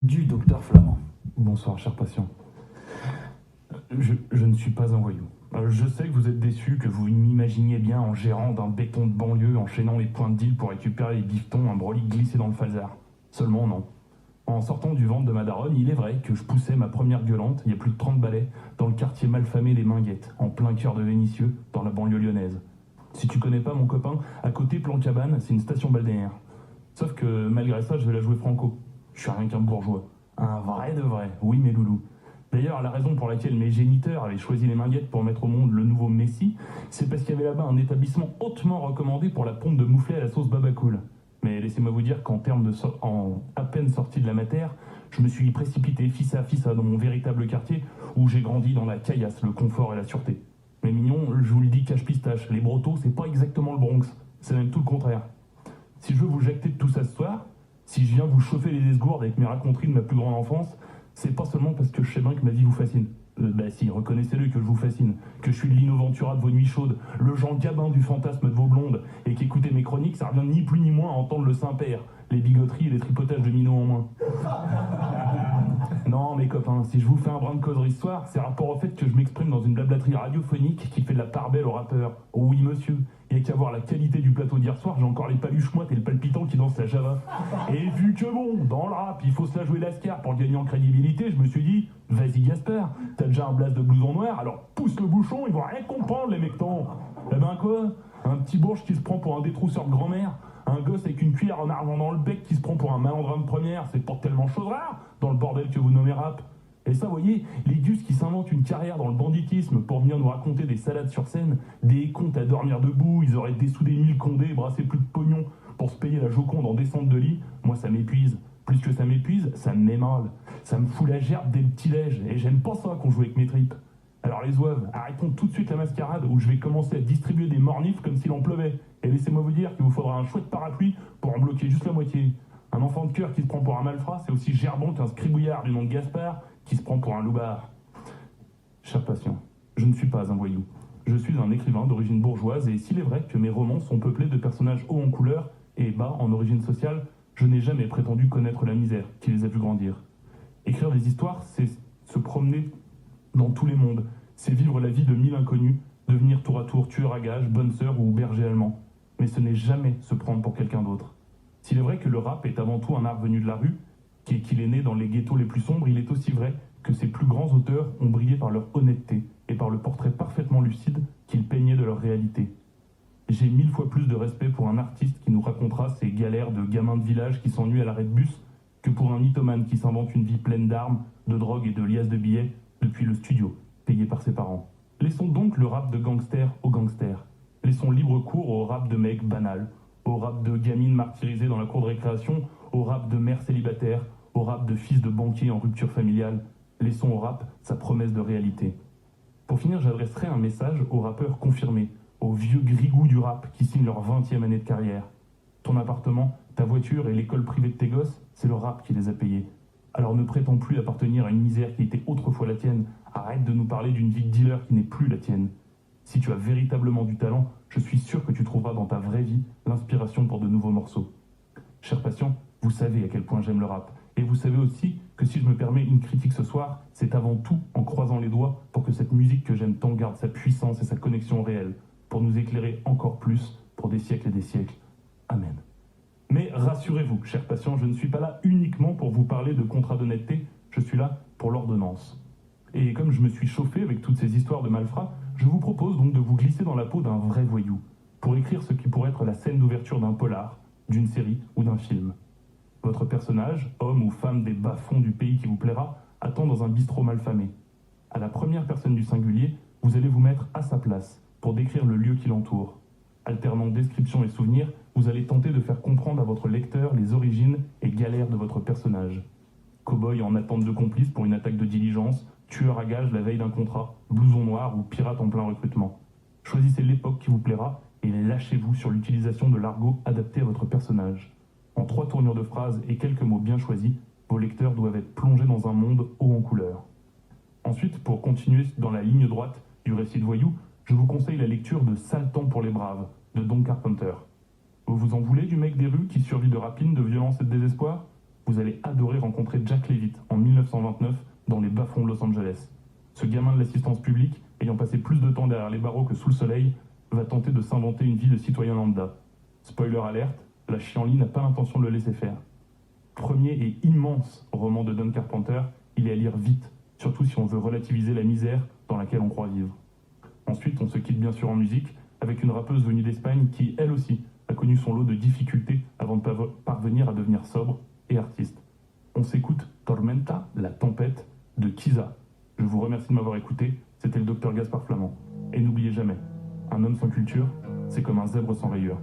Du docteur Flamand. Bonsoir, cher patient. Je ne suis pas un voyou. Je sais que vous êtes déçu, que vous m'imaginiez bien en gérant d'un béton de banlieue, enchaînant les points de deal pour récupérer les bifetons, un brolic glissé dans le falzar. Seulement non. En sortant du ventre de ma daronne, il est vrai que je poussais ma première gueulante, il y a plus de 30 balais, dans le quartier malfamé des Minguettes, en plein cœur de Vénissieux, dans la banlieue lyonnaise. Si tu connais pas mon copain, à côté Plan-Cabane, c'est une station balnéaire. Sauf que malgré ça, je vais la jouer franco. Je suis rien qu'un bourgeois. Un vrai de vrai, oui mes loulous. D'ailleurs, la raison pour laquelle mes géniteurs avaient choisi les Minguettes pour mettre au monde le nouveau Messi, c'est parce qu'il y avait là-bas un établissement hautement recommandé pour la pompe de mouflé à la sauce babacool. Mais laissez-moi vous dire qu'en termes de en à peine sorti de la matière, je me suis précipité fissa dans mon véritable quartier où j'ai grandi dans la caillasse, le confort et la sûreté. Mais mignon, je vous le dis cache pistache, les Brotteaux, c'est pas exactement le Bronx, c'est même tout le contraire. Si je veux vous jacter de tout ça ce soir, si je viens vous chauffer les esgourdes avec mes raconteries de ma plus grande enfance, c'est pas seulement parce que je sais bien que ma vie vous fascine. Bah si, reconnaissez-le que je vous fascine, que je suis l'Innoventura de vos nuits chaudes, le Jean Gabin du fantasme de vos blondes, et qu'écouter mes chroniques, ça revient ni plus ni moins à entendre le Saint-Père, les bigoteries et les tripotages de minots en moins. Non, mes copains, si je vous fais un brin de causerie ce soir, c'est rapport au fait que je m'exprime dans une blablaterie radiophonique qui fait de la part belle aux rappeurs. Oh oui, monsieur. Et qu'à voir la qualité du plateau d'hier soir, j'ai encore les paluches moites et le palpitant qui dansent la java. Et vu que bon, dans le rap, il faut se la jouer lascar pour gagner en crédibilité, je me suis dit, vas-y Gaspard, t'as déjà un blast de blouson noir, alors pousse le bouchon, ils vont rien comprendre les mectons. Eh ben quoi? Un petit bourge qui se prend pour un détrousseur de grand-mère? Un gosse avec une cuillère en argent dans le bec qui se prend pour un malandrin de première, c'est pas tellement chose rare dans le bordel que vous nommez rap. Et ça, vous voyez, les gus qui s'inventent une carrière dans le banditisme pour venir nous raconter des salades sur scène, des contes à dormir debout, ils auraient dessoudé 1000 condés, brassé plus de pognon pour se payer la Joconde en descente de lit, moi ça m'épuise. Plus que ça m'épuise, ça m'émale. Ça me fout la gerbe dès le petit-déj, et j'aime pas ça qu'on joue avec mes tripes. Alors les oeuvres, arrêtons tout de suite la mascarade où je vais commencer à distribuer des mornifs comme s'il en pleuvait. Et laissez-moi vous dire qu'il vous faudra un chouette parapluie pour en bloquer juste la moitié. Un enfant de cœur qui se prend pour un malfrat, c'est aussi gerbant qu'un scribouillard du nom de Gaspard qui se prend pour un loupard. Cher patient, je ne suis pas un voyou. Je suis un écrivain d'origine bourgeoise et s'il est vrai que mes romans sont peuplés de personnages hauts en couleur et bas en origine sociale, je n'ai jamais prétendu connaître la misère qui les a vus grandir. Écrire des histoires, c'est se promener dans tous les mondes, c'est vivre la vie de 1000 inconnus, devenir tour à tour tueur à gages, bonne sœur ou berger allemand. Mais ce n'est jamais se prendre pour quelqu'un d'autre. S'il est vrai que le rap est avant tout un art venu de la rue, qu'il est né dans les ghettos les plus sombres, il est aussi vrai que ses plus grands auteurs ont brillé par leur honnêteté et par le portrait parfaitement lucide qu'ils peignaient de leur réalité. J'ai 1000 fois plus de respect pour un artiste qui nous racontera ses galères de gamin de village qui s'ennuie à l'arrêt de bus que pour un mythomane qui s'invente une vie pleine d'armes, de drogue et de liasses de billets depuis le studio, payé par ses parents. Laissons donc le rap de gangster aux gangsters. Laissons libre cours au rap de mec banal, au rap de gamine martyrisée dans la cour de récréation, au rap de mère célibataire, au rap de fils de banquier en rupture familiale. Laissons au rap sa promesse de réalité. Pour finir, j'adresserai un message aux rappeurs confirmés, aux vieux grigous du rap qui signent leur 20e année de carrière. Ton appartement, ta voiture et l'école privée de tes gosses, c'est le rap qui les a payés. Alors ne prétends plus appartenir à une misère qui était autrefois la tienne. Arrête de nous parler d'une vie de dealer qui n'est plus la tienne. Si tu as véritablement du talent, je suis sûr que tu trouveras dans ta vraie vie l'inspiration pour de nouveaux morceaux. Cher patient, vous savez à quel point j'aime le rap. Et vous savez aussi que si je me permets une critique ce soir, c'est avant tout en croisant les doigts pour que cette musique que j'aime tant garde sa puissance et sa connexion réelle, pour nous éclairer encore plus pour des siècles et des siècles. Amen. Mais rassurez-vous, cher patient, je ne suis pas là uniquement pour vous parler de contrat d'honnêteté, je suis là pour l'ordonnance. Et comme je me suis chauffé avec toutes ces histoires de malfrats, je vous propose donc de vous glisser dans la peau d'un vrai voyou, pour écrire ce qui pourrait être la scène d'ouverture d'un polar, d'une série ou d'un film. Votre personnage, homme ou femme des bas-fonds du pays qui vous plaira, attend dans un bistrot malfamé. À la première personne du singulier, vous allez vous mettre à sa place pour décrire le lieu qui l'entoure. Alternant description et souvenirs, vous allez tenter de faire comprendre à votre lecteur les origines et galères de votre personnage. Cow-boy en attente de complice pour une attaque de diligence, tueur à gages la veille d'un contrat, blouson noir ou pirate en plein recrutement. Choisissez l'époque qui vous plaira et lâchez-vous sur l'utilisation de l'argot adapté à votre personnage. En 3 tournures de phrases et quelques mots bien choisis, vos lecteurs doivent être plongés dans un monde haut en couleurs. Ensuite, pour continuer dans la ligne droite du récit de voyou, je vous conseille la lecture de Sale temps pour les braves, de Don Carpenter. Vous vous en voulez du mec des rues qui survit de rapines, de violence et de désespoir? vous allez adorer rencontrer Jack Levitt en 1929 dans les bas-fonds de Los Angeles. Ce gamin de l'assistance publique, ayant passé plus de temps derrière les barreaux que sous le soleil, va tenter de s'inventer une vie de citoyen lambda. Spoiler alerte, la chienlit n'a pas l'intention de le laisser faire. Premier et immense roman de Don Carpenter, il est à lire vite, surtout si on veut relativiser la misère dans laquelle on croit vivre. Ensuite, on se quitte bien sûr en musique, avec une rappeuse venue d'Espagne qui, elle aussi, a connu son lot de difficultés avant de parvenir à devenir sobre et artiste. On s'écoute Tormenta, la tempête, de Kiza. Je vous remercie de m'avoir écouté, c'était le Dr Gaspard Flamand. Et n'oubliez jamais, un homme sans culture, c'est comme un zèbre sans rayures.